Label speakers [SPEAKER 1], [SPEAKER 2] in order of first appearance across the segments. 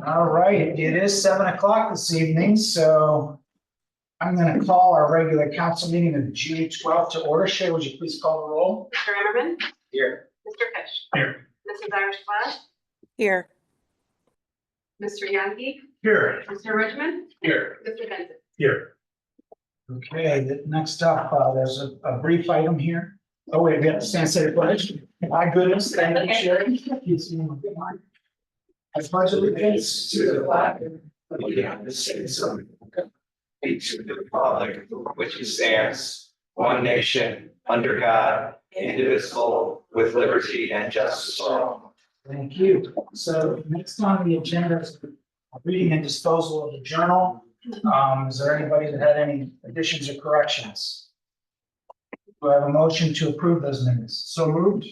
[SPEAKER 1] All right, it is 7 o'clock this evening, so I'm going to call our regular council meeting of June 12th to order. Shay, would you please call the roll?
[SPEAKER 2] Mr. Emmerman?
[SPEAKER 1] Here.
[SPEAKER 2] Mr. Fish?
[SPEAKER 1] Here.
[SPEAKER 2] Mrs. Irish Glass?
[SPEAKER 3] Here.
[SPEAKER 2] Mr. Yankee?
[SPEAKER 1] Here.
[SPEAKER 2] Mr. Richmond?
[SPEAKER 1] Here.
[SPEAKER 2] Mr. Benson?
[SPEAKER 1] Here. Okay, next up, there's a brief item here. Oh, wait, we have to stand say the pledge. My goodness, thank you, Sherry. I pledge allegiance to the flag of the United States of America, and to the republic for which it stands, one nation, under God, indivisible, with liberty and justice for all. Thank you. So next on the agenda is reading and disposal of the journal. Is there anybody that had any additions or corrections? Do I have a motion to approve those minutes? So moved.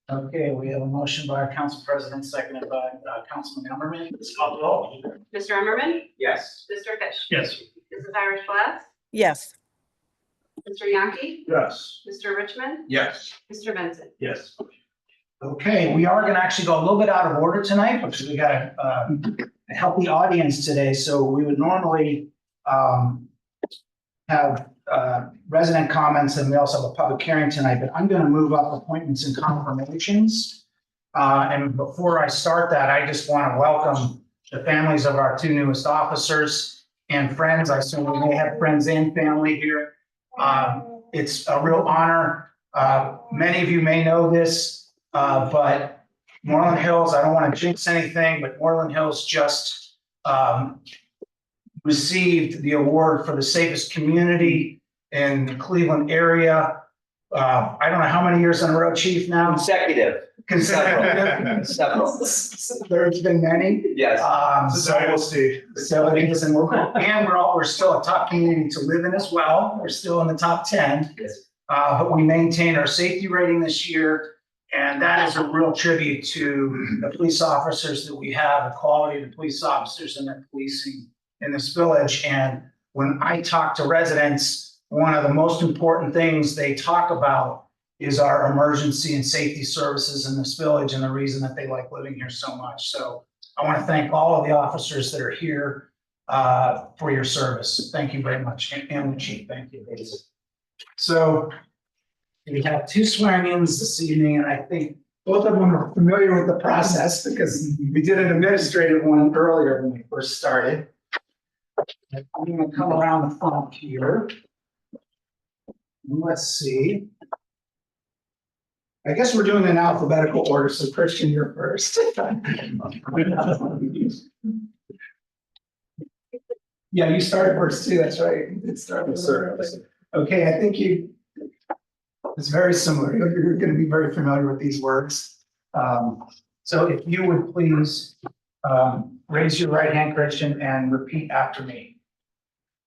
[SPEAKER 1] Okay, we have a motion by our council president, seconded by Councilman Emmerman. Please call the roll.
[SPEAKER 2] Mr. Emmerman?
[SPEAKER 1] Yes.
[SPEAKER 2] Mr. Fish?
[SPEAKER 1] Yes.
[SPEAKER 2] Mrs. Irish Glass?
[SPEAKER 3] Yes.
[SPEAKER 2] Mr. Yankee?
[SPEAKER 1] Yes.
[SPEAKER 2] Mr. Richmond?
[SPEAKER 1] Yes.
[SPEAKER 2] Mr. Benson?
[SPEAKER 1] Yes. Okay, we are going to actually go a little bit out of order tonight because we got a healthy audience today. So we would normally have resident comments, and we also have a public hearing tonight, but I'm going to move up appointments and confirmations. And before I start that, I just want to welcome the families of our two newest officers and friends. I assume we may have friends and family here. It's a real honor. Many of you may know this, but Moreland Hills, I don't want to jinx anything, but Moreland Hills just received the award for the safest community in the Cleveland area. I don't know how many years in a row, Chief, now?
[SPEAKER 4] Consecutive. Several.
[SPEAKER 1] There's been many.
[SPEAKER 4] Yes.
[SPEAKER 1] So we'll see. So it is, and we're still a top community to live in as well. We're still in the top 10.
[SPEAKER 4] Yes.
[SPEAKER 1] But we maintained our safety rating this year. And that is a real tribute to the police officers that we have, the quality of the police officers and their policing in this village. And when I talk to residents, one of the most important things they talk about is our emergency and safety services in this village and the reason that they like living here so much. So I want to thank all of the officers that are here for your service. Thank you very much. And the chief, thank you. So we have two swearing-ins this evening, and I think both of them are familiar with the process because we did an administrative one earlier when we first started. I'm going to come around the front here. Let's see. I guess we're doing in alphabetical order, so Christian, you're first. Yeah, you started first too, that's right. You did start with Okay, I think it's very similar. You're going to be very familiar with these words. So if you would please raise your right hand, Christian, and repeat after me.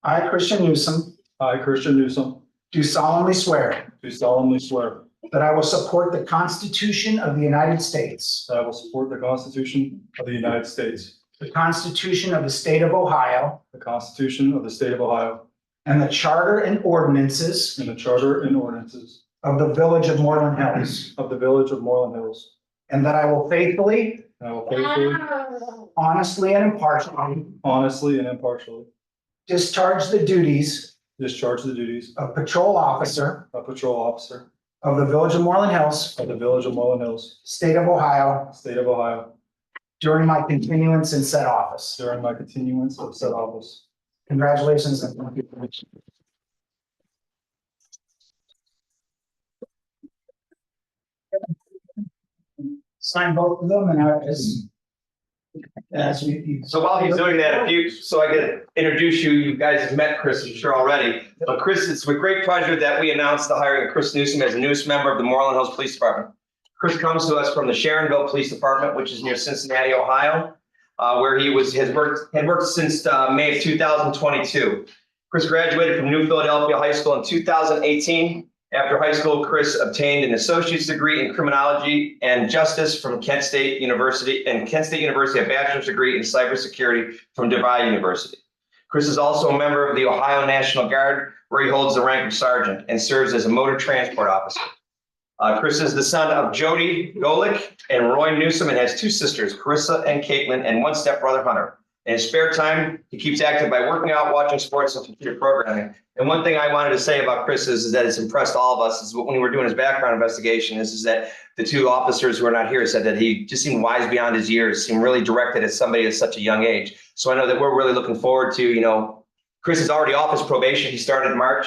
[SPEAKER 1] I, Christian Newsom,
[SPEAKER 5] I, Christian Newsom,
[SPEAKER 1] do solemnly swear
[SPEAKER 5] do solemnly swear
[SPEAKER 1] that I will support the Constitution of the United States,
[SPEAKER 5] that I will support the Constitution of the United States,
[SPEAKER 1] the Constitution of the State of Ohio,
[SPEAKER 5] the Constitution of the State of Ohio,
[SPEAKER 1] and the Charter and ordinances
[SPEAKER 5] and the Charter and ordinances
[SPEAKER 1] of the Village of Moreland Hills,
[SPEAKER 5] of the Village of Moreland Hills,
[SPEAKER 1] and that I will faithfully,
[SPEAKER 5] and I will faithfully,
[SPEAKER 1] honestly, and impartially
[SPEAKER 5] honestly, and impartially
[SPEAKER 1] discharge the duties
[SPEAKER 5] discharge the duties
[SPEAKER 1] of patrol officer
[SPEAKER 5] of patrol officer
[SPEAKER 1] of the Village of Moreland Hills,
[SPEAKER 5] of the Village of Moreland Hills,
[SPEAKER 1] State of Ohio,
[SPEAKER 5] State of Ohio,
[SPEAKER 1] during my continuance in said office.
[SPEAKER 5] during my continuance of said office.
[SPEAKER 1] Congratulations and thank you. sign both of them and as we.
[SPEAKER 3] So while he's doing that, so I can introduce you, you guys have met Chris, I'm sure already. But Chris, it's with great pleasure that we announced the hiring of Chris Newsom as the newest member of the Moreland Hills Police Department. Chris comes to us from the Sharonville Police Department, which is near Cincinnati, Ohio, where he had worked since May of 2022. Chris graduated from New Philadelphia High School in 2018. After high school, Chris obtained an associate's degree in criminology and justice from Kent State University, a bachelor's degree in cybersecurity from DeVry University. Chris is also a member of the Ohio National Guard, where he holds the rank of sergeant and serves as a motor transport officer. Chris is the son of Jody Golick and Roy Newsom and has two sisters, Carissa and Caitlin, and one stepbrother, Hunter. In his spare time, he keeps active by working out, watching sports, and computer programming. And one thing I wanted to say about Chris is that it's impressed all of us is when we were doing his background investigation is that the two officers who are not here said that he just seemed wise beyond his years, seemed really directed at somebody at such a young age. So I know that we're really looking forward to, Chris is already off his probation. He started in March.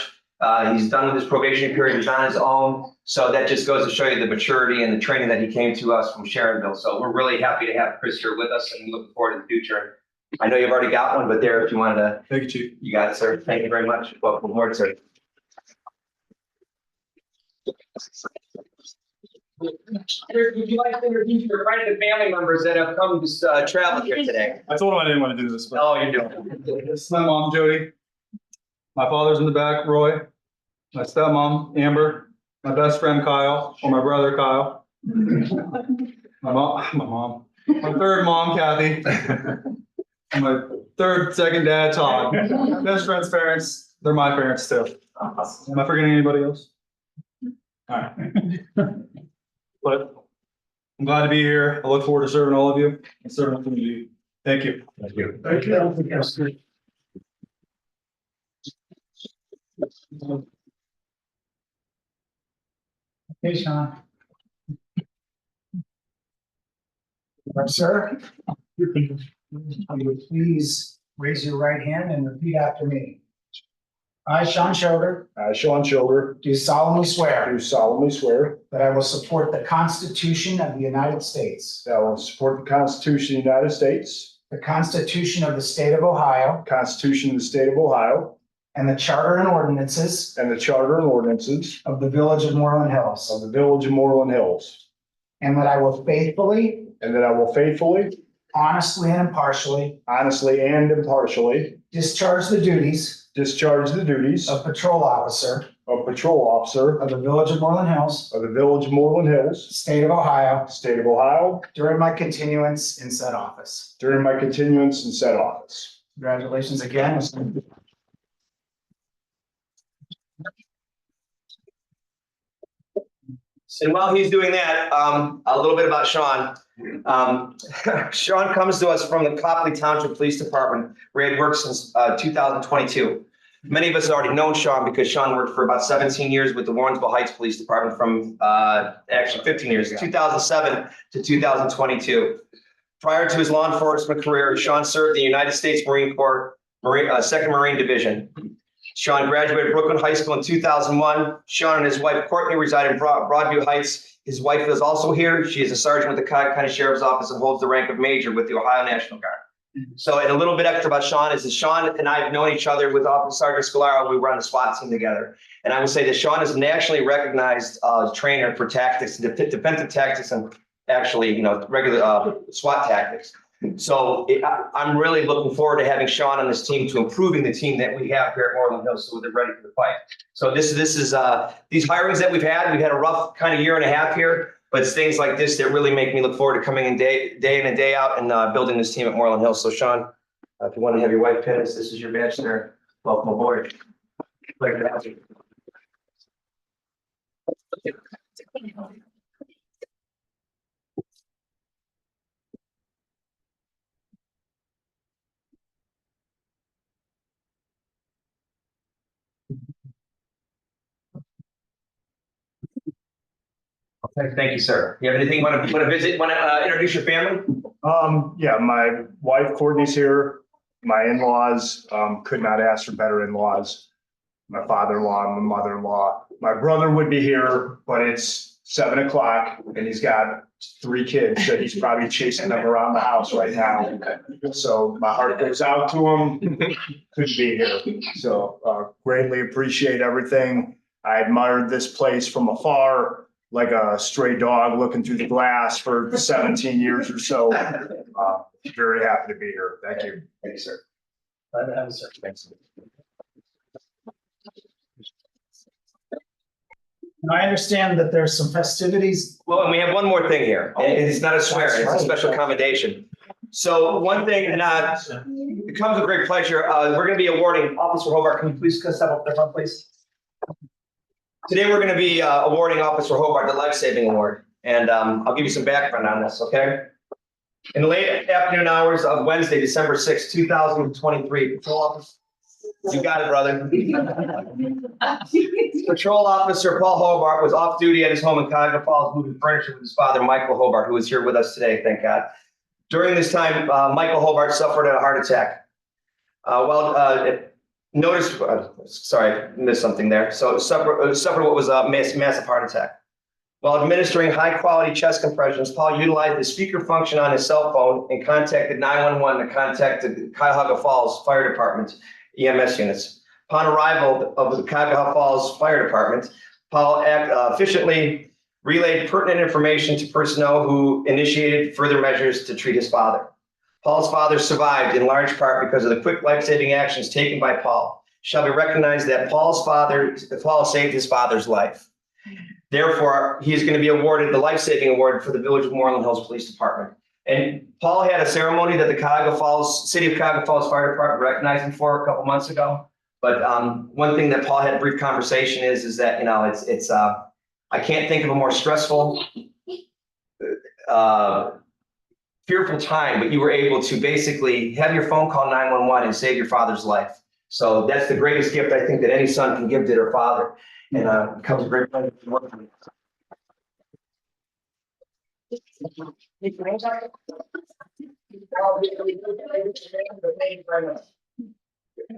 [SPEAKER 3] He's done with his probation period. He's on his own. So that just goes to show you the maturity and the training that he came to us from Sharonville. So we're really happy to have Chris here with us and looking forward to the future. I know you've already got one, but there, if you wanted to.
[SPEAKER 5] Thank you, Chief.
[SPEAKER 3] You got it, sir. Thank you very much. Welcome aboard, sir. Would you like to introduce your friends and family members that have come to travel here today?
[SPEAKER 5] I told him I didn't want to do this, but
[SPEAKER 3] Oh, you do.
[SPEAKER 5] this is my mom, Jody. My father's in the back, Roy. My stepmom, Amber. My best friend, Kyle, or my brother, Kyle. My third mom, Kathy. And my second dad, Todd. Best friend's parents, they're my parents too. Am I forgetting anybody else? All right. But I'm glad to be here. I look forward to serving all of you and serving the community. Thank you.
[SPEAKER 3] Thank you.
[SPEAKER 1] Thank you. Hey, Sean. Sir, please raise your right hand and repeat after me. I, Sean Shoulder,
[SPEAKER 6] I, Sean Shoulder,
[SPEAKER 1] do solemnly swear
[SPEAKER 6] do solemnly swear
[SPEAKER 1] that I will support the Constitution of the United States,
[SPEAKER 6] that I will support the Constitution of the United States,
[SPEAKER 1] the Constitution of the State of Ohio,
[SPEAKER 6] the Constitution of the State of Ohio,
[SPEAKER 1] and the Charter and ordinances
[SPEAKER 6] and the Charter and ordinances
[SPEAKER 1] of the Village of Moreland
[SPEAKER 6] of
[SPEAKER 1] Hills,
[SPEAKER 6] the Village of Moreland Hills,
[SPEAKER 1] and that I will faithfully,
[SPEAKER 6] and that I will faithfully,
[SPEAKER 1] honestly, and impartially
[SPEAKER 6] honestly, and impartially
[SPEAKER 1] discharge the duties
[SPEAKER 6] discharge the duties
[SPEAKER 1] of patrol officer
[SPEAKER 6] of patrol officer
[SPEAKER 1] of the Village of Moreland Hills,
[SPEAKER 6] of the Village of Moreland Hills,
[SPEAKER 1] State of Ohio,
[SPEAKER 6] State of Ohio,
[SPEAKER 1] during my continuance in said office.
[SPEAKER 6] during my continuance in said office.
[SPEAKER 1] Congratulations again.
[SPEAKER 3] And while he's doing that, a little bit about Sean. Sean comes to us from the Copley Township Police Department, where he had worked since 2022. Many of us have already known Sean because Sean worked for about 17 years with the Warrensville Heights Police Department from actually 15 years, 2007 to 2022. Prior to his law enforcement career, Sean served the United States Marine Corps, 2nd Marine Division. Sean graduated Brooklyn High School in 2001. Sean and his wife Courtney reside in Broadview Heights. His wife is also here. She is a sergeant with the Cuyahoga County Sheriff's Office and holds the rank of major with the Ohio National Guard. So, and a little bit extra about Sean is that Sean and I have known each other with Officer Sergeant Scalaro. We were on the SWAT team together. And I would say that Sean is a nationally recognized trainer for tactics, defensive tactics, and actually, regular SWAT tactics. So I'm really looking forward to having Sean on this team, to improving the team that we have here at Moreland Hills, so they're ready for the fight. So this is these hirings that we've had a rough kind of year and a half here, but it's things like this that really make me look forward to coming in day in and day out and building this team at Moreland Hills. So Sean, if you want to have your wife pin us, this is your badge there. Welcome aboard. Pleasure to have you. Okay, thank you, sir. You have anything you want to visit? Want to introduce your family?
[SPEAKER 6] Yeah, my wife Courtney's here. My in-laws, could not ask for better in-laws. My father-in-law, my mother-in-law. My brother would be here, but it's 7 o'clock and he's got 3 kids that he's probably chasing them around the house right now. So my heart goes out to him. Couldn't be here. So greatly appreciate everything. I admired this place from afar, like a stray dog looking through the glass for 17 years or so. Very happy to be here. Thank you.
[SPEAKER 3] Thank you, sir.
[SPEAKER 1] Thanks. I understand that there's some festivities.
[SPEAKER 3] Well, and we have one more thing here, and it's not a swear, it's a special commendation. So one thing, and it comes with great pleasure, we're gonna be awarding, Officer Hobart, can you please step up there, please? Today, we're gonna be awarding Officer Hobart the Life Saving Award, and I'll give you some background on this, okay? In the late afternoon hours of Wednesday, December 6, 2023, Patrol Officer, you got it, brother. Patrol Officer Paul Hobart was off duty at his home in Cuyahoga Falls, moving furniture with his father, Michael Hobart, who is here with us today, thank God. During this time, Michael Hobart suffered a heart attack. Sorry, missed something there. So suffered what was a massive heart attack. While administering high-quality chest compressions, Paul utilized the speaker function on his cell phone and contacted 911 to contact the Cuyahoga Falls Fire Department EMS units. Upon arrival of the Cuyahoga Falls Fire Department, Paul efficiently relayed pertinent information to personnel who initiated further measures to treat his father. Paul's father survived in large part because of the quick life-saving actions taken by Paul. It shall be recognized that Paul saved his father's life. Therefore, he is going to be awarded the life-saving award for the Village of Moreland Hills Police Department. And Paul had a ceremony that the City of Cuyahoga Falls Fire Department recognized him for a couple months ago. But one thing that Paul had a brief conversation is that, you know, it's I can't think of a more stressful, fearful time, but you were able to basically have your phone call 911 and save your father's life. So that's the greatest gift I think that any son can give to their father. And it becomes a great pleasure to work with you.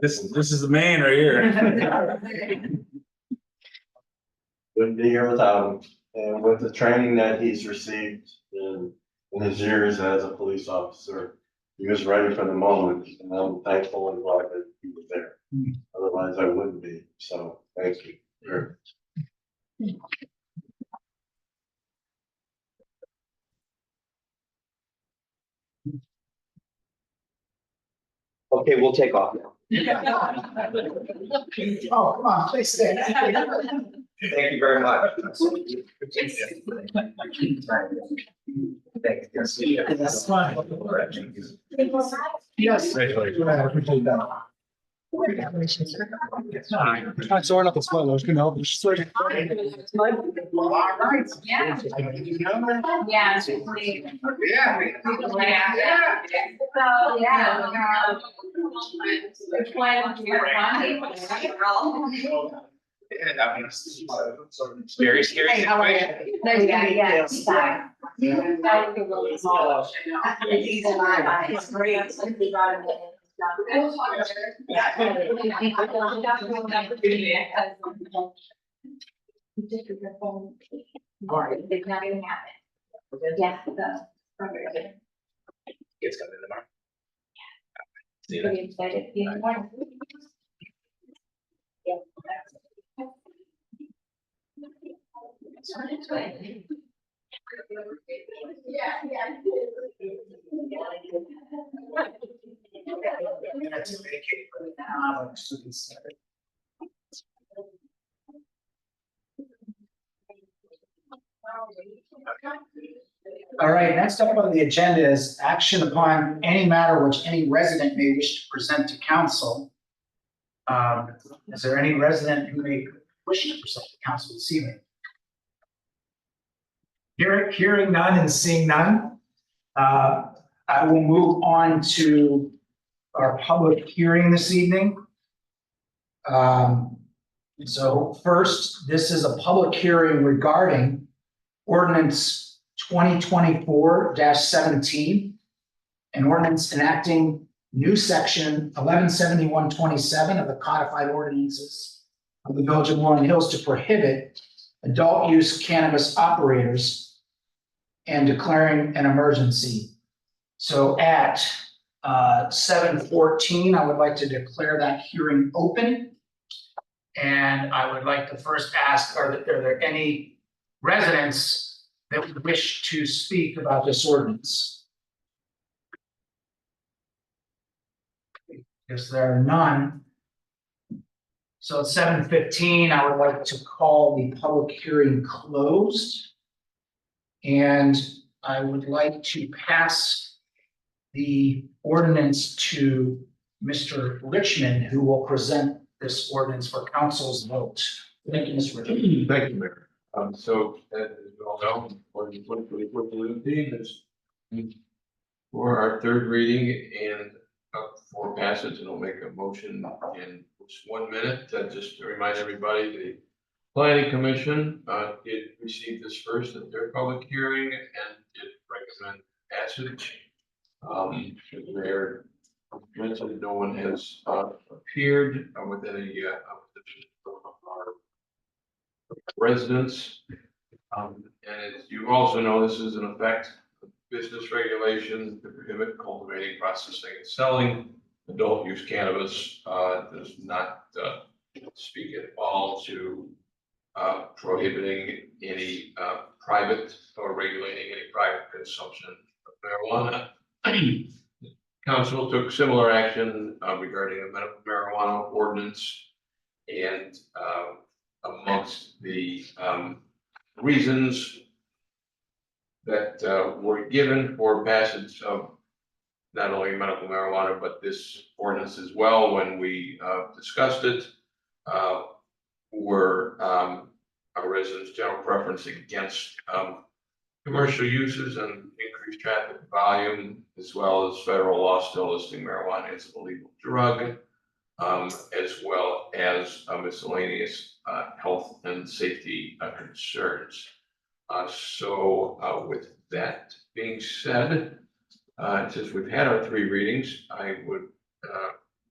[SPEAKER 7] This is the man right here.
[SPEAKER 8] Wouldn't be here without him. And with the training that he's received in his years as a police officer, he was ready for the moment. And I'm thankful and glad that he was there. Otherwise, I wouldn't be. So thank you. Sure.
[SPEAKER 3] Okay, we'll take off now.
[SPEAKER 1] Oh, come on, please stay.
[SPEAKER 3] Thank you very much.
[SPEAKER 1] That's fine. Yes.
[SPEAKER 5] I'm sorry, not the smile, I was gonna help. Just like-
[SPEAKER 2] Yeah. Yeah.
[SPEAKER 7] Very scary situation.
[SPEAKER 2] Yeah. It's not even happen. Yeah.
[SPEAKER 7] It's coming tomorrow. See you
[SPEAKER 2] Pretty
[SPEAKER 7] then.
[SPEAKER 2] excited. Yeah.
[SPEAKER 1] All right, next up on the agenda is action upon any matter which any resident may wish to present to council. Is there any resident who may wish to present to council this evening? Hearing none and seeing none, I will move on to our public hearing this evening. So first, this is a public hearing regarding ordinance 2024-17, an ordinance enacting new section 1171-27 of the codified ordinances of the Village of Moreland Hills to prohibit adult use cannabis operators and declaring an emergency. So at 7:14, I would like to declare that hearing open. And I would like to first ask, are there any residents that would wish to speak about this ordinance? Because there are none. So at 7:15, I would like to call the public hearing closed. And I would like to pass the ordinance to Mr. Richmond, who will present this ordinance for council's vote. Thank you, Mr. Richmond.
[SPEAKER 9] Thank you, Mayor. So as you all know, for the 2024 balloon theme is for our third reading and for passage, and I'll make a motion in just 1 minute. Just to remind everybody, the planning commission did receive this first at their public hearing and did recommend passage. There mentioned no one has appeared with any opposition from our residents. And as you also know, this is in effect of business regulations that prohibit cultivating, processing, and selling adult use cannabis. Does not speak at all to prohibiting any private or regulating any private consumption of marijuana. Council took similar action regarding a medical marijuana ordinance, and amongst the reasons that were given for passage of not only medical marijuana, but this ordinance as well, when we discussed it, were our residents' general preference against commercial uses and increased traffic volume, as well as federal law still listing marijuana as a legal drug, as well as miscellaneous health and safety concerns. So with that being said, since we've had our three readings, I would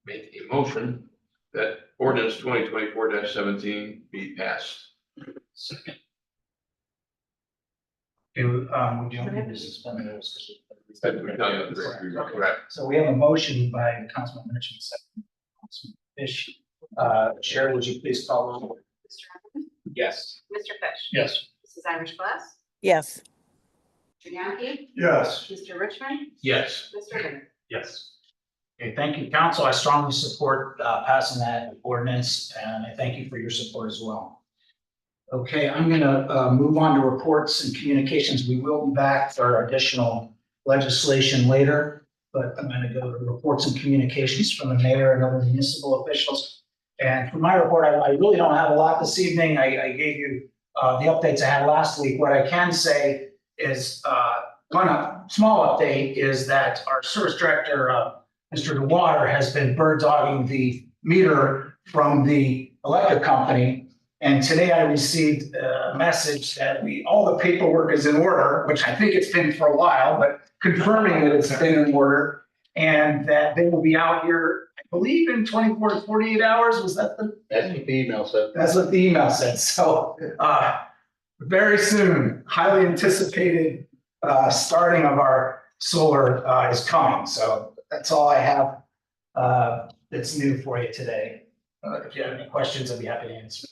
[SPEAKER 9] make a motion that ordinance 2024-17 be passed.
[SPEAKER 1] Second. Do, we don't need to suspend the rules.
[SPEAKER 9] We've done the three readings, correct?
[SPEAKER 1] So we have a motion by Councilman Richmond, second by Councilman Fish. Sherry, would you please call the roll?
[SPEAKER 2] Mr. Evans?
[SPEAKER 1] Yes.
[SPEAKER 2] Mr. Fish?
[SPEAKER 1] Yes.
[SPEAKER 2] Mrs. Irish Glass?
[SPEAKER 10] yes,
[SPEAKER 2] Mr. Yankee?
[SPEAKER 6] Yes.
[SPEAKER 2] Mr. Richmond?
[SPEAKER 7] Yes.
[SPEAKER 2] Mr. Bennett?
[SPEAKER 7] Yes.
[SPEAKER 1] Okay, thank you, council. I strongly support passing that ordinance, and I thank you for your support as well. Okay, I'm gonna move on to reports and communications. We will be back for additional legislation later, but I'm gonna go to reports and communications from the mayor and other municipal officials. And for my report, I really don't have a lot this evening. I gave you the updates I had last week. What I can say is one small update is that our service director, Mr. DeWater, has been bird dogging the meter from the electric company. And today I received a message that all the paperwork is in order, which I think it's been for a while, but confirming that it's been in order, and that they will be out here, I believe, in 24 to 48 hours. Was that the?
[SPEAKER 7] That's what the email said.
[SPEAKER 1] That's what the email said. So very soon, highly anticipated starting of our solar is coming. So that's all I have that's new for you today. If you have any questions, I'd be happy to answer.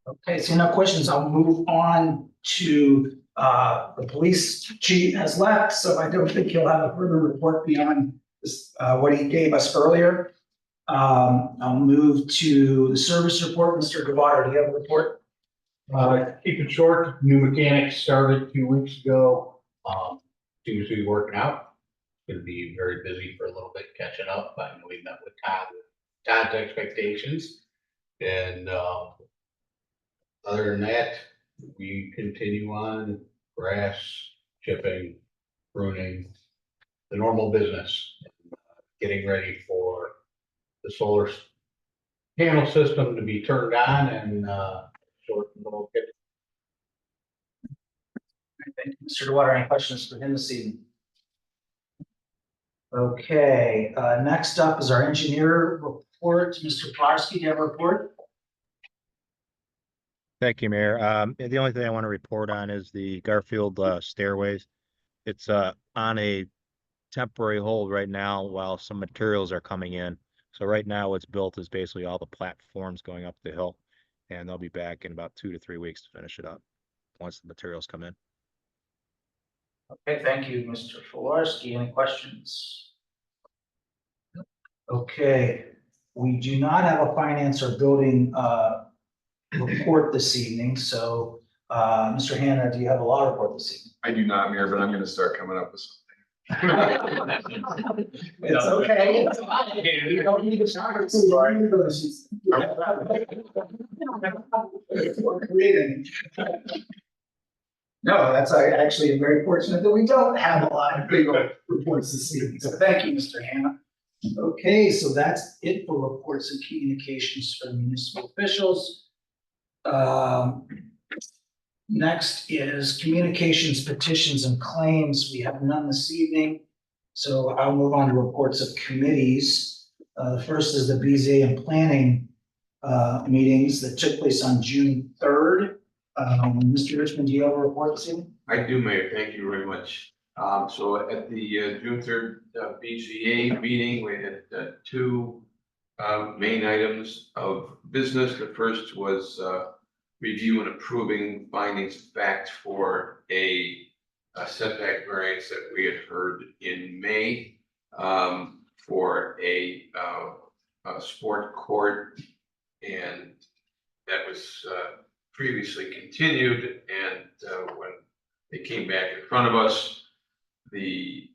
[SPEAKER 1] Okay, so no questions. I'll move on to the police chief has left, so I don't think he'll have a further report beyond this, what he gave us earlier. I'll move to the service report. Mr. Gavard, do you have a report?
[SPEAKER 11] Keep it short. New mechanics started 2 weeks ago. Seems to be working out. Gonna be very busy for a little bit catching up. I know we met with Todd's expectations. And other than that, we continue on grass, chipping, pruning, the normal business, getting ready for the solar panel system to be turned on and short little bit.
[SPEAKER 1] Thank you, Mr. DeWater. Any questions for him this evening? Okay, next up is our engineer report. Mr. Plarski, do you have a report?
[SPEAKER 10] Thank you, Mayor. The only thing I want to report on is the Garfield stairways. It's on a temporary hold right now while some materials are coming in. So right now what's built is basically all the platforms going up the hill. And they'll be back in about 2 to 3 weeks to finish it up, once the materials come in.
[SPEAKER 1] Okay, thank you, Mr. Filarski. Any questions? Okay, we do not have a finance or building report this evening, so Mr. Hannah, do you have a law report this evening?
[SPEAKER 9] I do not, Mayor, but I'm gonna start coming up with something.
[SPEAKER 1] It's okay. It's fine. You don't need to start. We're creating. No, that's actually very fortunate that we don't have a lot of big reports this evening. So thank you, Mr. Hannah. Okay, so that's it for reports and communications from municipal officials. Next is communications, petitions, and claims. We have none this evening. So I'll move on to reports of committees. The first is the BZA and planning meetings that took place on June 3rd. Mr. Richmond, do you have a report this evening?
[SPEAKER 9] I do, Mayor. Thank you very much. So at the June 3rd BZA meeting, we had two main items of business. The first was review and approving findings of fact for a setback variance that we had heard in May for a sport court, and that was previously continued, and when they came back in front of us, the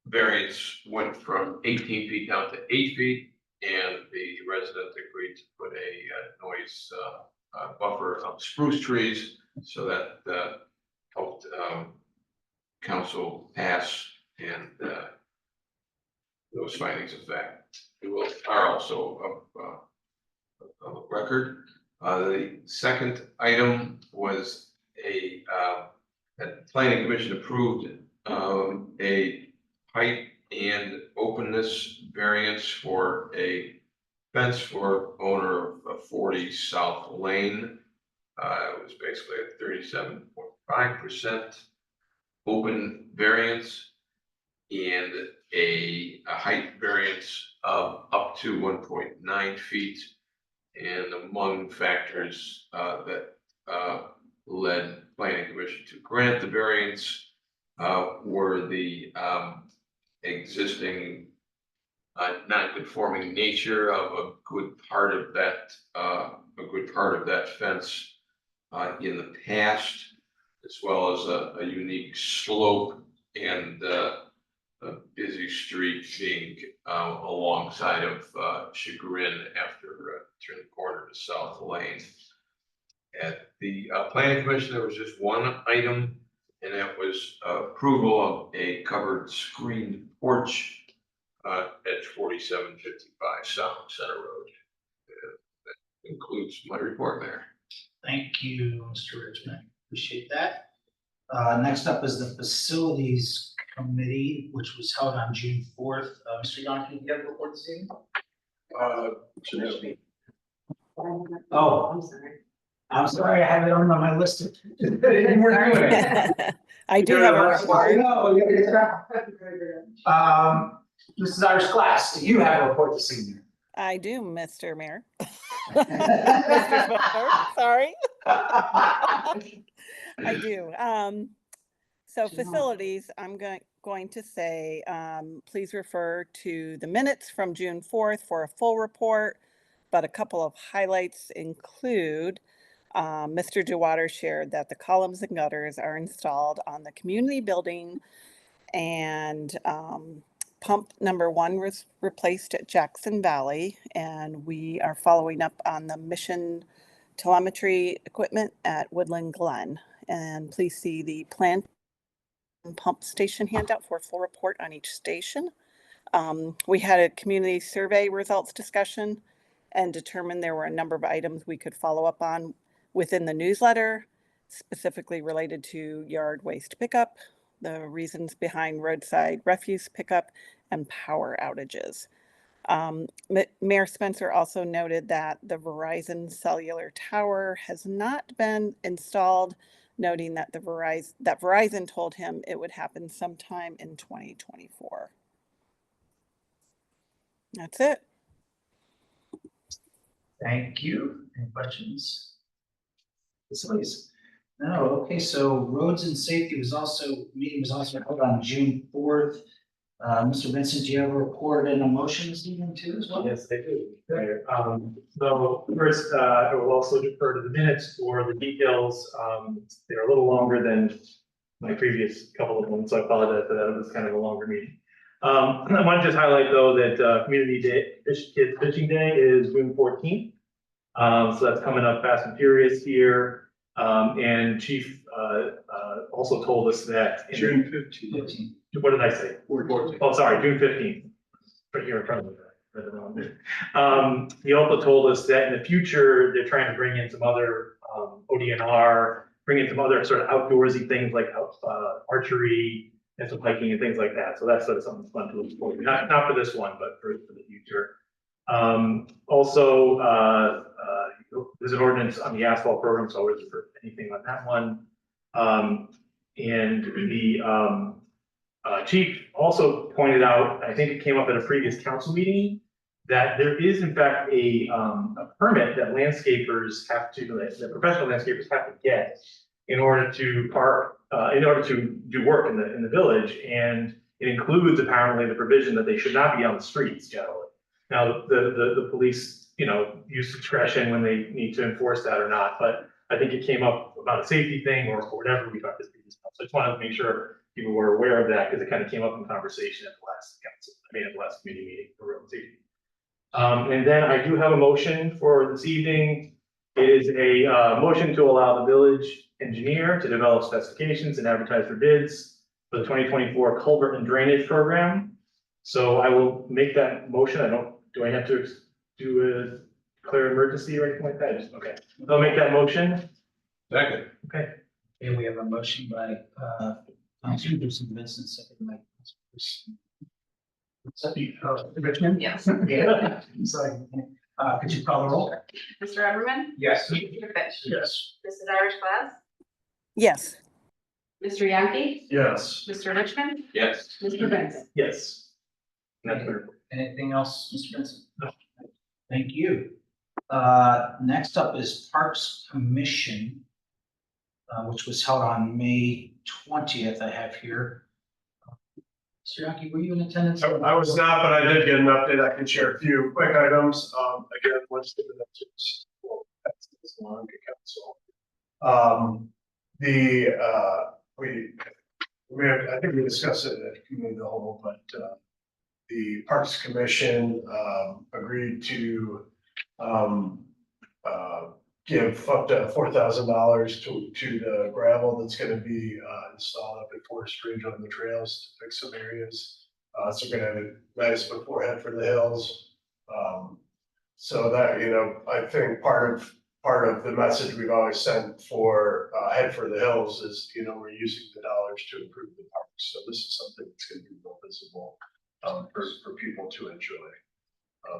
[SPEAKER 9] variance went from 18 feet down to 8 feet, and the resident agreed to put a noise buffer of spruce trees, so that helped council pass, and those findings of fact are also of record. The second item was that planning commission approved a height and openness variance for a fence for owner of 40 South Lane. It was basically a 37.5% open variance and a height variance of up to 1.9 feet. And among factors that led planning commission to grant the variance were the existing non-conforming nature of a good part of that fence in the past, as well as a unique slope and a busy street being alongside of Chagrin after turning the corner to South Lane. At the planning commission, there was just one item, and that was approval of a covered screened porch at 4755 South Center Road. That concludes my report, Mayor.
[SPEAKER 1] Thank you, Mr. Richmond. Appreciate that. Next up is the facilities committee, which was held on June 4th. Mr. Young, do you have a report this evening? Oh,
[SPEAKER 2] I'm sorry.
[SPEAKER 1] I'm sorry, I have it on my list. You weren't doing it.
[SPEAKER 12] I do have a report.
[SPEAKER 1] No, Mrs. Irish Glass, do you have a report this evening?
[SPEAKER 12] I do, Mr. Mayor. Mr. Spooner, sorry. I do. So facilities, I'm going to say, please refer to the minutes from June 4th for a full report, but a couple of highlights include Mr. DeWater shared that the columns and gutters are installed on the community building, and pump number 1 was replaced at Jackson Valley, and we are following up on the mission telemetry equipment at Woodland Glen. And please see the plant and pump station handout for a full report on each station. We had a community survey results discussion and determined there were a number of items we could follow up on within the newsletter, specifically related to yard waste pickup, the reasons behind roadside refuse pickup, and power outages. Mayor Spencer also noted that the Verizon cellular tower has not been installed, noting that Verizon told him it would happen sometime in 2024. That's it.
[SPEAKER 1] Thank you. Any questions? Facilities? No, okay, so roads and safety meeting was also held on June 4th. Mr. Vincent, do you have a report and a motion this evening too as well?
[SPEAKER 13] Yes, they do. Mayor. So first, I will also defer to the minutes for the details. They're a little longer than my previous couple of ones, so I apologize for that. It was kind of a longer meeting. I want to just highlight though that Community Day, Kids Fishing Day is June 14th. So that's coming up fast and furious here. And Chief also told us that
[SPEAKER 6] June 15th.
[SPEAKER 13] what did I say? Oh, sorry, June 15th. Right here in front of me. Read the wrong bit. He also told us that in the future, they're trying to bring in some other ODNR, bring in some other sort of outdoorsy things like archery and some hiking and things like that. So that's sort of something fun to look forward to. Not for this one, but for the future. Also, there's an ordinance on the asphalt program, so I was for anything on that one. And the chief also pointed out, I think it came up at a previous council meeting, that there is in fact a permit that landscapers have to, that professional landscapers have to get in order to park, in order to do work in the village. And it includes apparently the provision that they should not be on the streets generally. Now, the police, use discretion when they need to enforce that or not, but I think it came up about a safety thing or whatever we talked this previous council. So I just wanted to make sure people were aware of that because it kind of came up in conversation at the last council, at the last committee meeting for road safety. And then I do have a motion for this evening. It is a motion to allow the village engineer to develop specifications and advertise for bids for the 2024 culvert and drainage program. So I will make that motion. Do I have to do a clear emergency or anything like that? Okay, I'll make that motion.
[SPEAKER 9] Second.
[SPEAKER 13] Okay.
[SPEAKER 1] Okay, we have a motion by, Councilman Vincent, second by Richmond?
[SPEAKER 2] Yes.
[SPEAKER 1] Yeah. Sorry. Could you call the roll?
[SPEAKER 2] Mr. Everman?
[SPEAKER 1] Yes.
[SPEAKER 2] Mr. Fish?
[SPEAKER 6] Yes.
[SPEAKER 2] Mrs. Irish Glass?
[SPEAKER 12] Yes.
[SPEAKER 2] Mr. Yankee?
[SPEAKER 6] Yes.
[SPEAKER 2] Mr. Richmond?
[SPEAKER 9] Yes.
[SPEAKER 2] Mr. Vincent?
[SPEAKER 13] Yes. That's fair.
[SPEAKER 1] Anything else, Mr. Vincent? No. Thank you. Next up is Parks Commission, which was held on May 20th, I have here. Mr. Yankee, were you in attendance?
[SPEAKER 6] I was not, but I did get an update. I can share a few quick items. Again, once the minutes that's this long council. We have, I think we discussed it at committee of the whole, but the Parks Commission agreed to give up to $4,000 to the gravel that's going to be installed up at Forest Ridge on the trails to fix some areas. So we're going to have a nice beforehand for the hills. So that, I think part of the message we've always sent for Head for the Hills is, we're using the dollars to improve the parks. So this is something that's going to be more visible for people to enjoy.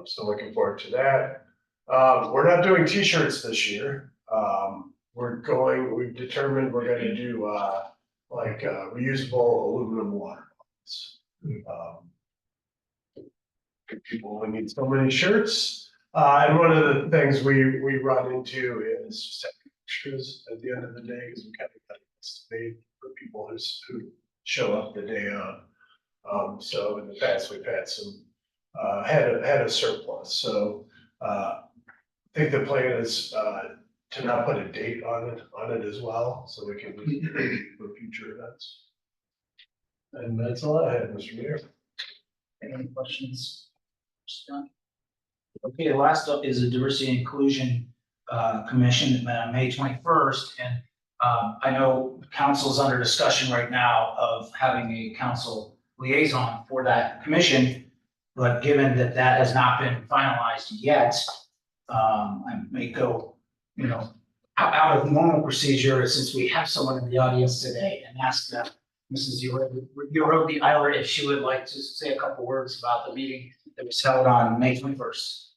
[SPEAKER 6] So looking forward to that. We're not doing t-shirts this year. We've determined we're going to do reusable aluminum water bottles. People only need so many shirts. And one of the things we run into is setting extras at the end of the day because we kind of estimate for people who show up the day on. So in the past we've had some had a surplus. So I think the plan is to not put a date on it as well, so we can use it for future events. And that's all I had, Mr. Mayor.
[SPEAKER 1] Any questions? Okay, last up is the Diversity and Inclusion Commission met on May 21st, and I know council's under discussion right now of having a council liaison for that commission, but given that that has not been finalized yet, I may go, out of normal procedure since we have someone in the audience today and ask Mrs. Yorodi Eiler if she would like to say a couple words about the meeting that was held on May 21st.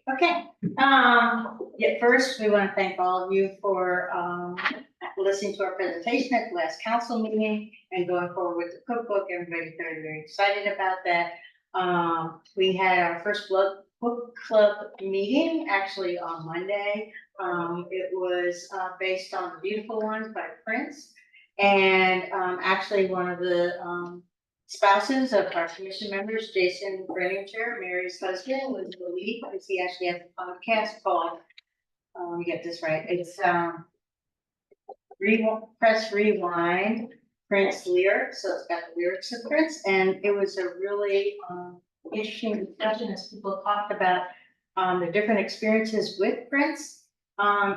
[SPEAKER 14] Okay, yeah, first, we want to thank all of you for, listening to our presentation at the last council meeting and going forward with the cookbook. Everybody's very, very excited about that. We had our first book club meeting actually on Monday. It was, based on The Beautiful Ones by Prince. And, actually one of the, spouses of our commission members, Jason Brenninger, Mary's husband, was the lead, because he actually has a podcast called, let me get this right, it's, Press Rewind, Prince lyrics, so it's got the lyrics of Prince, and it was a really, interesting discussion as people talked about, the different experiences with Prince,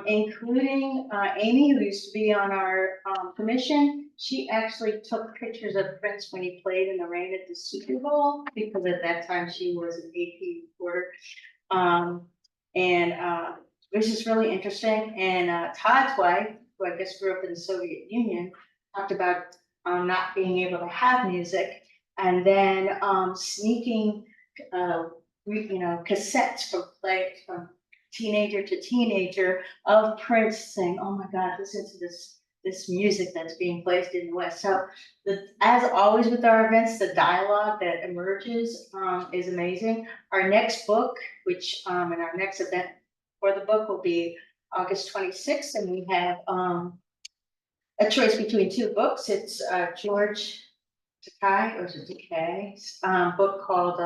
[SPEAKER 14] including, Amy, who used to be on our, commission. She actually took pictures of Prince when he played in the rain at the Super Bowl, because at that time she was an AP reporter. It was just really interesting. And Todd's wife, who I guess grew up in the Soviet Union, talked about not being able to have music, and then sneaking, cassettes from teenager to teenager of Prince saying, "Oh my God, listen to this music that's being placed in the West." So as always with our events, the dialogue that emerges is amazing. Our next book, which and our next event for the book will be August 26th, and we have a choice between two books. It's George Takei, or is it Takei's book called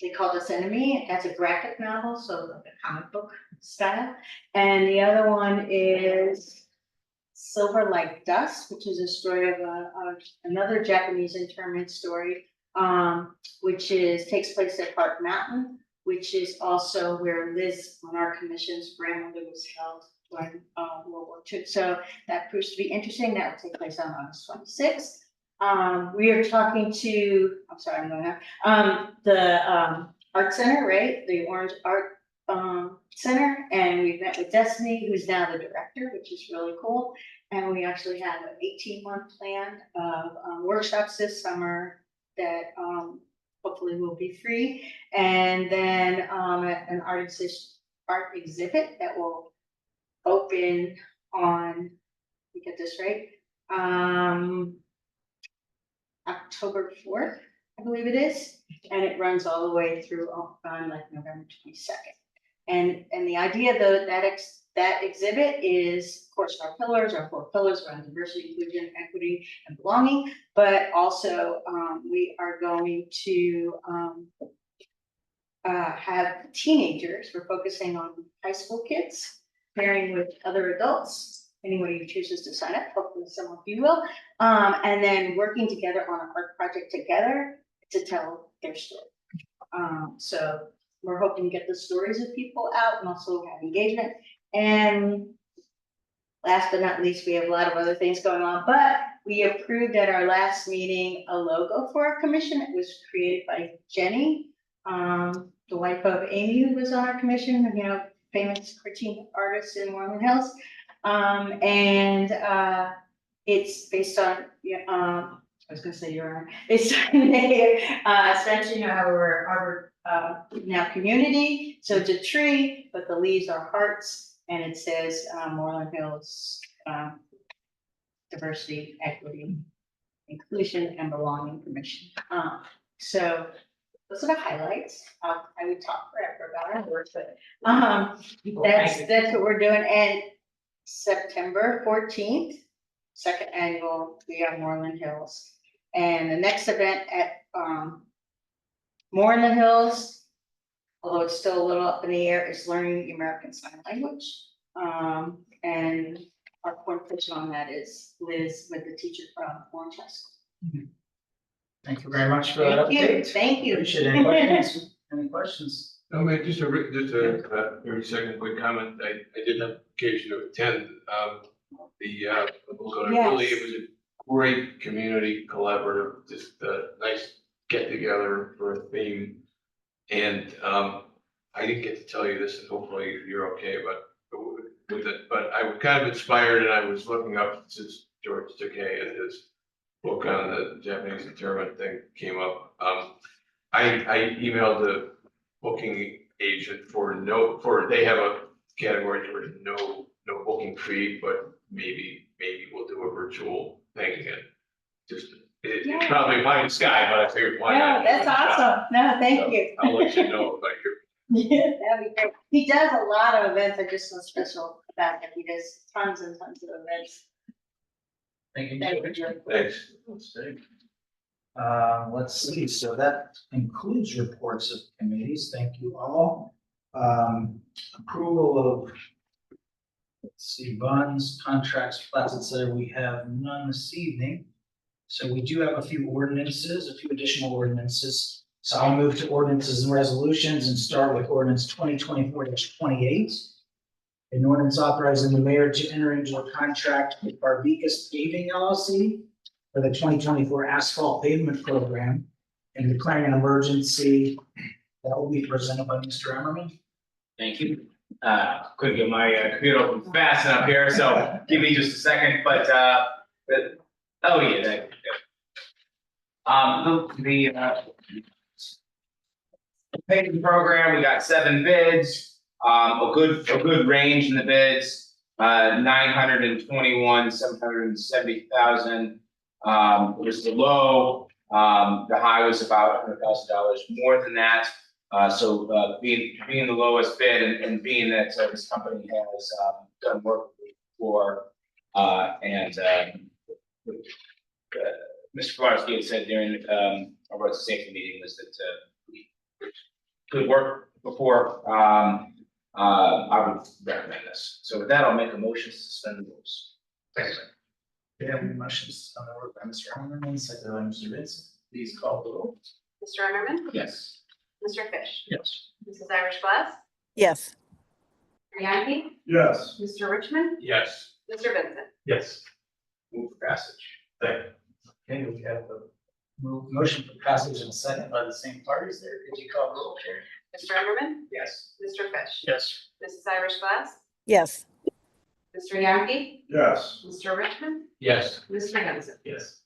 [SPEAKER 14] They Called Us Enemy. That's a graphic novel, so like a comic book style. And the other one is Silver Like Dust, which is a story of another Japanese internment story, which takes place at Heart Mountain, which is also where Liz on our commission's grandmother was held during World War II. So that proves to be interesting. That will take place on August 26th. We are talking to, I'm sorry, I'm going out, the Art Center, right? The Orange Art Center. And we've met with Destiny, who's now the director, which is really cool. And we actually have an 18-month plan of workshops this summer that hopefully will be free. And then an art exhibit that will open on, let me get this right, October 4th, I believe it is, and it runs all the way through on like November 22nd. And the idea though that exhibit is, of course, our four pillars around diversity, inclusion, equity, and belonging, but also we are going to have teenagers. We're focusing on high school kids, pairing with other adults. Anybody who chooses to sign up, hopefully some of you will, and then working together on an art project together to tell their story. So we're hoping to get the stories of people out and also have engagement. And last but not least, we have a lot of other things going on, but we approved at our last meeting a logo for our commission. It was created by Jenny, the wife of Amy, who was on our commission, famous cartoon artist in Moreland Hills. It's based on, I was gonna say your honor, it's essentially our now community. So it's a tree, but the leaves are hearts, and it says Moreland Hills Diversity, Equity, Inclusion, and Belonging Commission. So those are the highlights. I would talk forever about our work, but that's what we're doing. And September 14th, second annual We Are Moreland Hills. And the next event at Moreland Hills, although it's still a little up in the air, is learning the American Sign Language. And our point person on that is Liz, with the teacher from Orange High School.
[SPEAKER 1] Thank you very much for that update.
[SPEAKER 14] Thank you.
[SPEAKER 1] Appreciate it. Any questions? Any questions?
[SPEAKER 9] No, man, just a 30-second quick comment. I did have occasion to attend the book. Really, it was a great community collaborative, just a nice get together for a theme. And I didn't get to tell you this, and hopefully you're okay, but with it. But I was kind of inspired, and I was looking up since George Takei and his book on the Japanese internment thing came up. I emailed the booking agent they have a category for no booking fee, but maybe we'll do a virtual thing again. Just, it's
[SPEAKER 14] Yeah.
[SPEAKER 9] probably pie in the sky, but I figured why
[SPEAKER 14] No,
[SPEAKER 9] not?
[SPEAKER 14] that's awesome. No, thank
[SPEAKER 9] So,
[SPEAKER 14] you.
[SPEAKER 9] I'll let you know if I hear.
[SPEAKER 14] Yeah, that'd be great. He does a lot of events. I just so special about that. He does tons and tons of events.
[SPEAKER 1] Thank you.
[SPEAKER 14] Thank you.
[SPEAKER 9] Thanks.
[SPEAKER 1] Let's see, so that concludes reports of committees. Thank you all. Approval of, let's see, bonds, contracts, plats, et cetera. We have none this evening. So we do have a few ordinances, a few additional ordinances. So I'll move to ordinances and resolutions and start with ordinance 2024-28. An ordinance authorizing the mayor to enter into a contract with Barbicus Paving LLC for the 2024 asphalt pavement program and declaring an emergency. That will be presented by Mr. Emmerman.
[SPEAKER 7] Thank you. Couldn't get my computer open fast enough here, so give me just a second, but oh yeah, that. The paving program, we got 7 bids, a good range in the bids, 921, 770,000. Was the low, the high was about $100,000 more than that. So being the lowest bid and being that this company has done work before, and Mr. Kowarski had said during our road safety meeting was that good work before. I would recommend this. So with that, I'll make a motion to suspend the rules. Thanks.
[SPEAKER 1] We have any motions on the road by Mr. Emmerman, seconded by Mr. Vincent. Please call the roll.
[SPEAKER 2] Mr. Emmerman?
[SPEAKER 7] Yes.
[SPEAKER 2] Mr. Fish?
[SPEAKER 1] Yes.
[SPEAKER 2] Mrs. Irish Glass?
[SPEAKER 12] Yes.
[SPEAKER 2] Mr. Yankee?
[SPEAKER 6] Yes.
[SPEAKER 2] Mr. Richmond?
[SPEAKER 9] Yes.
[SPEAKER 2] Mr. Vincent?
[SPEAKER 13] Yes.
[SPEAKER 7] Move for passage.
[SPEAKER 1] Okay, we have a motion for passage and a second by the same parties there. Could you call the roll, Carrie?
[SPEAKER 2] Mr. Emmerman?
[SPEAKER 7] Yes.
[SPEAKER 2] Mr. Fish?
[SPEAKER 1] Yes.
[SPEAKER 2] Mrs. Irish Glass?
[SPEAKER 12] Yes.
[SPEAKER 2] Mr. Yankee?
[SPEAKER 6] Yes.
[SPEAKER 2] Mr. Richmond?
[SPEAKER 9] Yes.
[SPEAKER 2] Mr. Vincent?
[SPEAKER 13] Yes.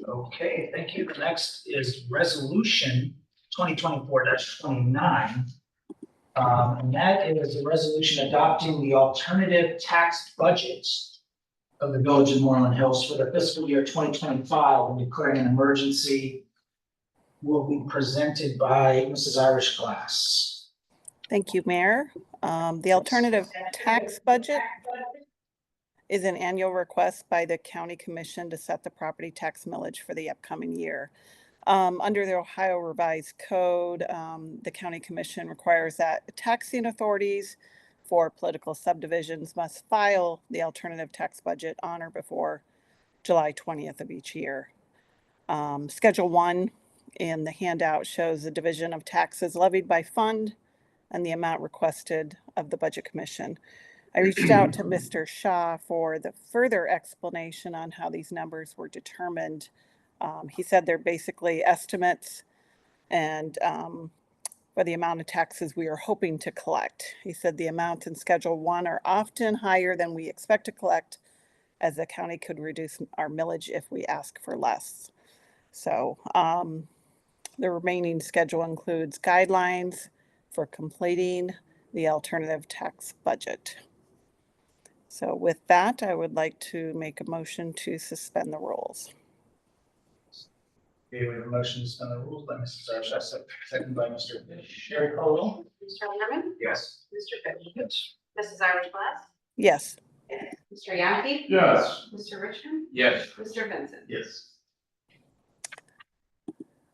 [SPEAKER 1] Okay, thank you. The next is resolution 2024-29. And that is a resolution adopting the alternative tax budgets of the Village of Moreland Hills for the fiscal year 2025 and declaring an emergency. Will be presented by Mrs. Irish Glass.
[SPEAKER 12] Thank you, Mayor. The alternative tax budget is an annual request by the County Commission to set the property tax millage for the upcoming year. Under the Ohio Revised Code, the County Commission requires that taxing authorities for political subdivisions must file the alternative tax budget on or before July 20th of each year. Schedule 1 in the handout shows the division of taxes levied by fund and the amount requested of the Budget Commission. I reached out to Mr. Shaw for the further explanation on how these numbers were determined. He said they're basically estimates and for the amount of taxes we are hoping to collect. He said the amounts in Schedule 1 are often higher than we expect to collect, as the county could reduce our millage if we ask for less. So the remaining schedule includes guidelines for completing the alternative tax budget. So with that, I would like to make a motion to suspend the rules.
[SPEAKER 1] Okay, we have a motion to suspend the rules by Mrs. Irish, second by Mr. Fish. Carrie, call the roll.
[SPEAKER 2] Mr. Emmerman?
[SPEAKER 1] Yes.
[SPEAKER 2] Mr. Fish?
[SPEAKER 1] Yes.
[SPEAKER 2] Mrs. Irish Glass?
[SPEAKER 12] Yes.
[SPEAKER 2] Mr. Yankee?
[SPEAKER 6] Yes.
[SPEAKER 2] Mr. Richmond?
[SPEAKER 9] Yes.
[SPEAKER 2] Mr. Vincent?
[SPEAKER 13] Yes.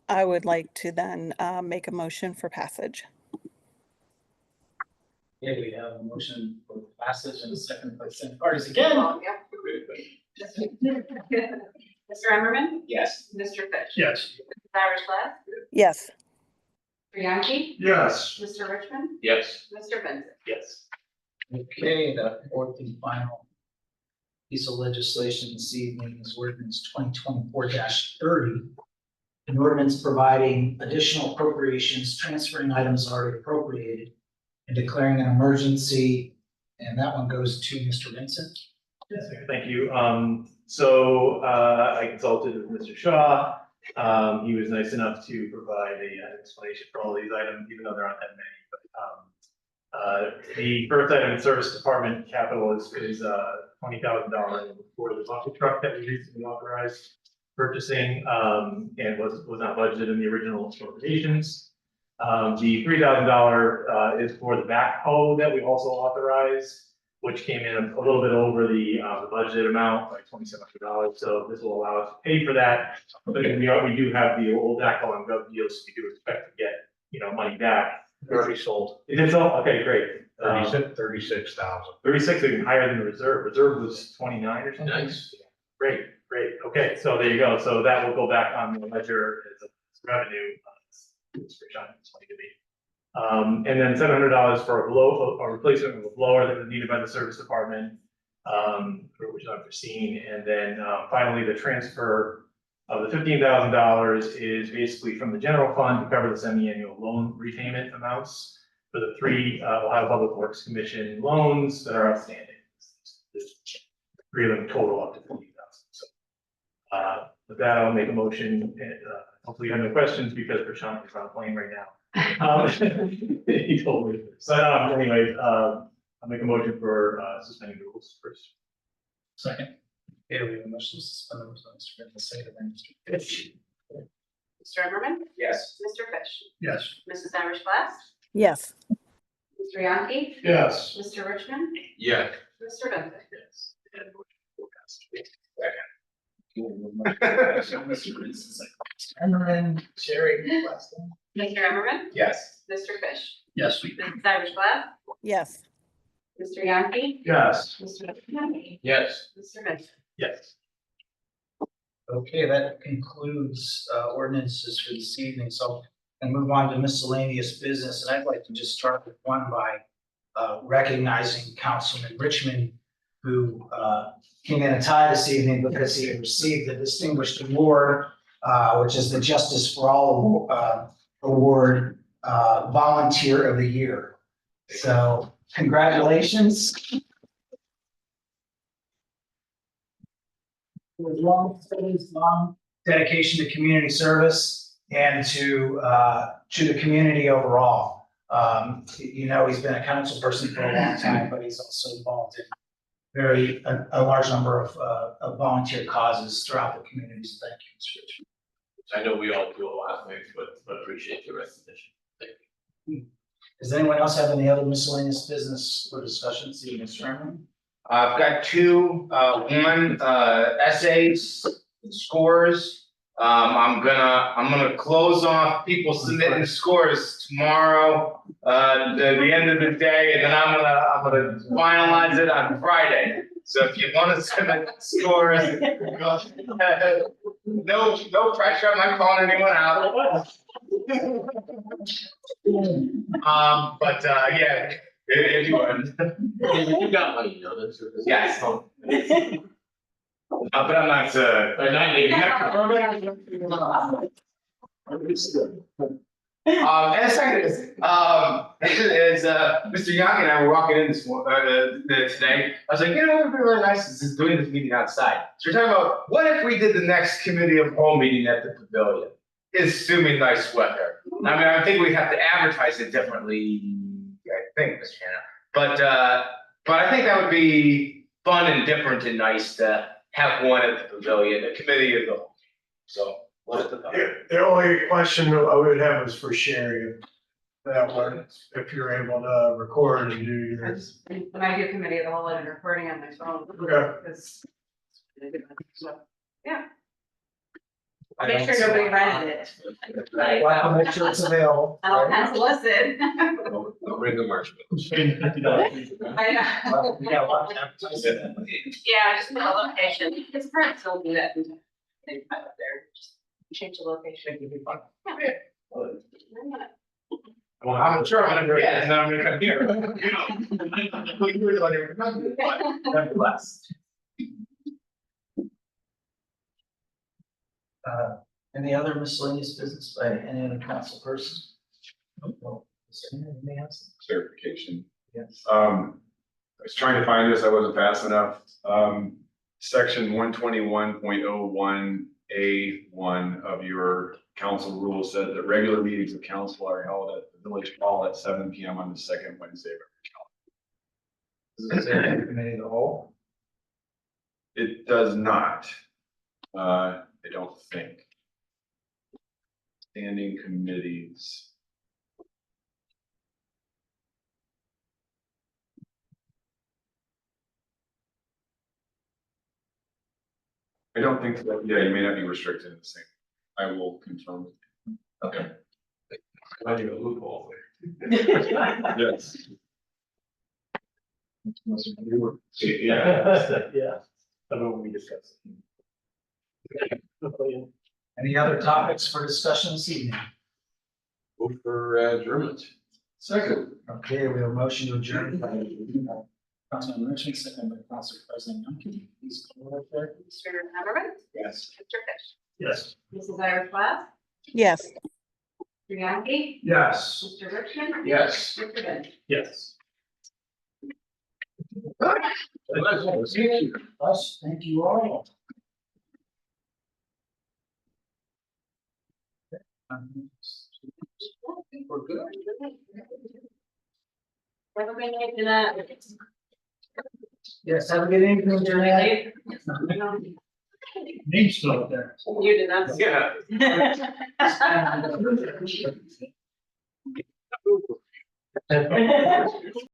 [SPEAKER 12] I would like to then make a motion for passage.
[SPEAKER 1] Okay, we have a motion for passage and a second by the same parties again.
[SPEAKER 2] Oh, yep. Mr. Emmerman?
[SPEAKER 7] Yes.
[SPEAKER 2] Mr. Fish?
[SPEAKER 6] Yes.
[SPEAKER 2] Mrs. Irish Glass?
[SPEAKER 12] Yes.
[SPEAKER 2] Mr. Yankee?
[SPEAKER 6] Yes.
[SPEAKER 2] Mr. Richmond?
[SPEAKER 9] Yes.
[SPEAKER 2] Mr. Vincent?
[SPEAKER 13] Yes.
[SPEAKER 1] Okay, the fourth and final piece of legislation this evening is ordinance 2024-30. An ordinance providing additional appropriations, transferring items already appropriated, and declaring an emergency. And that one goes to Mr. Vincent.
[SPEAKER 13] Yes, thank you. So I consulted with Mr. Shaw. He was nice enough to provide an explanation for all these items, even though there aren't that many. But the first item in service department capital is $20,000 for the bucket truck that we recently authorized purchasing, and was not budgeted in the original appropriations. The $3,000 is for the backhoe that we also authorized, which came in a little bit over the budget amount, like $2,700. So this will allow us to pay for that. But we do have the old backhoe on gov deals. We do expect to get, money back.
[SPEAKER 11] Already sold.
[SPEAKER 13] Is it all? Okay, great.
[SPEAKER 11] 36,000.
[SPEAKER 13] 36, even higher than the reserve. Reserve was 29 or something.
[SPEAKER 9] Nice.
[SPEAKER 13] Great. Okay, so there you go. So that will go back on the ledger as revenue. It's for Sean, it's funny to me. And then $700 for a replacement of a blower that was needed by the service department, which is unforeseen. And then finally, the transfer of the $15,000 is basically from the general fund to cover the semi-annual loan repayment amounts for the three Ohio Public Works Commission loans that are outstanding. Three of them total up to $50,000. So with that, I'll make a motion. Hopefully you have no questions because Prashant is on a plane right now. He told me. So anyway, I'll make a motion for suspending the rules first.
[SPEAKER 1] Second. Okay, we have a motion to suspend the rules, Mr. Griffin, second by Mr. Fish.
[SPEAKER 2] Mr. Zimmerman?
[SPEAKER 7] Yes.
[SPEAKER 2] Mr. Fish?
[SPEAKER 1] Yes.
[SPEAKER 2] Mrs. Irish Glass?
[SPEAKER 12] Yes.
[SPEAKER 2] Mr. Bianchi?
[SPEAKER 6] Yes.
[SPEAKER 2] Mr. Richmond?
[SPEAKER 9] Yeah.
[SPEAKER 2] Mr. Bennett?
[SPEAKER 6] Yes.
[SPEAKER 1] Emmerman, Sherry.
[SPEAKER 2] Mr. Zimmerman?
[SPEAKER 7] Yes.
[SPEAKER 2] Mr. Fish?
[SPEAKER 1] Yes.
[SPEAKER 2] Mrs. Irish Glass?
[SPEAKER 12] Yes.
[SPEAKER 2] Mr. Bianchi?
[SPEAKER 6] Yes.
[SPEAKER 2] Mr. Richmond?
[SPEAKER 9] Yes.
[SPEAKER 2] Mr. Bennett?
[SPEAKER 13] Yes.
[SPEAKER 1] Okay, that concludes ordinances for this evening, so and move on to miscellaneous business, and I'd like to just start with one by recognizing Councilman Richmond, who came in a tie this evening because he received the distinguished award, which is the Justice for All Award, Volunteer of the Year. So congratulations. With long studies, long dedication to community service and to the community overall. He's been a council person for a long time, but he's also involved in a large number of volunteer causes throughout the community. So thank you, Mr. Richmond.
[SPEAKER 9] I know we all do a lot of things, but appreciate the recognition. Thank you.
[SPEAKER 1] Does anyone else have any other miscellaneous business for discussion? See, Mr. Herman?
[SPEAKER 7] I've got two, one, essays, scores. I'm gonna close off people submitting scores tomorrow, the end of the day, and then I'm gonna finalize it on Friday. So if you wanna submit scores, no pressure, I'm not calling anyone out. Yeah, if you would.
[SPEAKER 9] You got money, that's.
[SPEAKER 7] Yes. But I'm not, and second is, Mr. Young and I were walking in today. I was like, it would be really nice to doing this meeting outside. So we're talking about, what if we did the next committee of whole meeting at the pavilion? Assuming nice weather. I mean, I think we have to advertise it differently, I think, Mr. Hannah. But I think that would be fun and different and nice to have one at the pavilion, a committee of the whole. So what's the thought?
[SPEAKER 6] The only question I would have is for Sherry. That one, if you're able to record and do your.
[SPEAKER 2] When I do committee of the whole, I'm recording on my phone.
[SPEAKER 6] Okay.
[SPEAKER 2] Because. Yeah.
[SPEAKER 1] I
[SPEAKER 2] Make
[SPEAKER 1] don't
[SPEAKER 2] sure
[SPEAKER 1] see
[SPEAKER 2] nobody
[SPEAKER 1] why
[SPEAKER 2] rented it.
[SPEAKER 1] Well, I'll make sure it's available.
[SPEAKER 2] I'll unsolicited.
[SPEAKER 9] Don't bring the marshmallows.
[SPEAKER 2] I know.
[SPEAKER 1] We got a lot of advertising.
[SPEAKER 2] Yeah, just the location. It's perhaps still do that. They put up there, just change the location.
[SPEAKER 7] I'm sure I'm gonna forget, and then I'm gonna come here. Nevertheless.
[SPEAKER 1] Any other miscellaneous business by any other council person? No. Is there anything else?
[SPEAKER 15] Clarification.
[SPEAKER 1] Yes.
[SPEAKER 15] I was trying to find this, I wasn't fast enough. section 121.01A1 of your council rule says that regular meetings of council are held at the village hall at 7 PM on the second Wednesday of every
[SPEAKER 1] Is there a committee of the whole?
[SPEAKER 15] It does not. I don't think. Standing committees. I don't think so. Yeah, you may not be restricted in the same. I will confirm. Okay.
[SPEAKER 9] I need a loophole
[SPEAKER 15] Yes.
[SPEAKER 13] Yeah. I know we discussed.
[SPEAKER 1] Any other topics for discussion this evening?
[SPEAKER 9] Move for adjournment.
[SPEAKER 15] Second.
[SPEAKER 1] Okay, we have a motion to adjourn by Councilman Richmond, second by Council President Youngkin. Please call the roll there.
[SPEAKER 2] Mr. Haberman,
[SPEAKER 1] Yes.
[SPEAKER 2] Mr. Fish,
[SPEAKER 13] Yes.
[SPEAKER 2] Mrs. Iris Glass,
[SPEAKER 12] Yes.
[SPEAKER 2] Mr. Yankee,
[SPEAKER 1] Yes.
[SPEAKER 2] Mr. Richmond.
[SPEAKER 15] Yes.
[SPEAKER 2] Mr. Bench.
[SPEAKER 13] Yes.
[SPEAKER 1] Us, thank you all. We're good.
[SPEAKER 2] Have a good night, Jeanette.
[SPEAKER 1] Yes, have a good evening, Jerry. Name's still up there.
[SPEAKER 2] You did not.
[SPEAKER 15] Yeah.